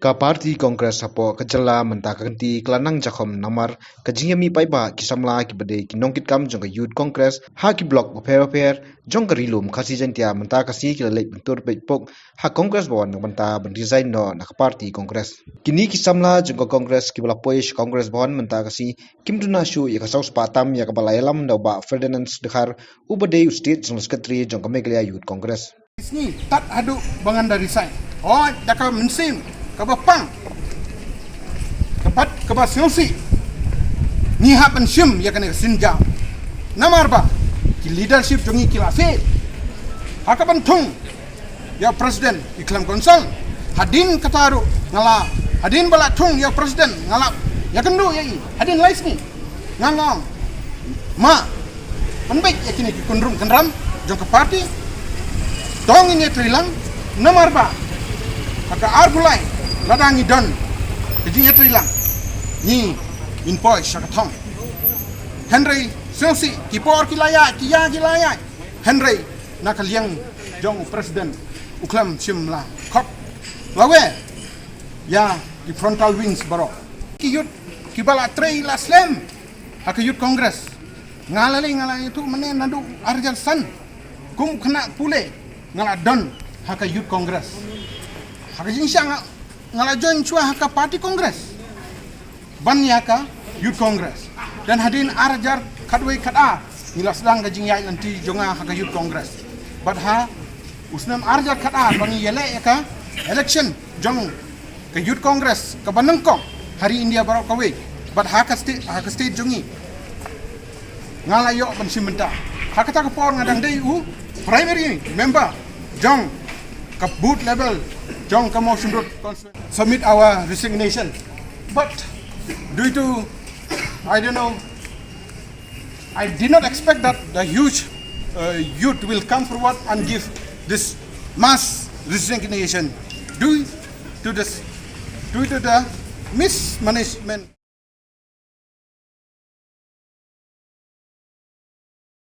Ka parti kongres sapo kejela menta kanti kelanang jakom namar kajingami paiba kisamla ki bade ki nongkit kam jong youth kongres ha ki blok paper jong ka rilum khasi jantia menta kasi ki lek bentur pok ha kongres bawan menta ben design no nak parti kongres kini kisamla jong kongres ki bala poish kongres bawan menta kasi kimduna shu ya ka saus patam ya ka balayalam do ba Ferdinand dekhar ubade state jong secretary jong ka meglia youth kongres Sini tat adu bangan dari saya. Oh, jaka mensim kabapang. Kapat kabasiosi. Ni ha pensium ya kan sinja. Namar ba ki leadership jongi kilase. Haka pentung ya presiden iklam konsol. Hadin kataru ngala. Hadin bala tung ya presiden ngala. Ya kendu ya i. Hadin lais ni. Ngangong. Ma. Penbaik ya kini ki kundrum kendram jong ke parti. Dong ini trilang nomor ba haka arbulai ladangi don jadi trilang ni inpoi syakatong Henry Selsi kipor kilaya Henry nakaliang jong presiden uklam simla kop lawe ya di frontal wings baro kiyut kibala trail aslam haka yut kongres ngalali itu menen nadu arjan san kum kena pule ngala don haka youth congress haka jinsya ngala join chua haka party congress ban haka youth congress dan hadin arjar kadwe kada nila sedang gajing yai nanti jonga haka youth congress badha usnam arjar kada bangi yele ka election jong ke youth congress ke banengkong hari india barok kawe bad haka state jongi ngala yo ban simenta haka ta por ngadang dei primary member jong ke boot level jong ke motion road submit our resignation, but due to I don't know, I did not expect that the huge youth will come forward and give this mass resignation due to the mismanagement.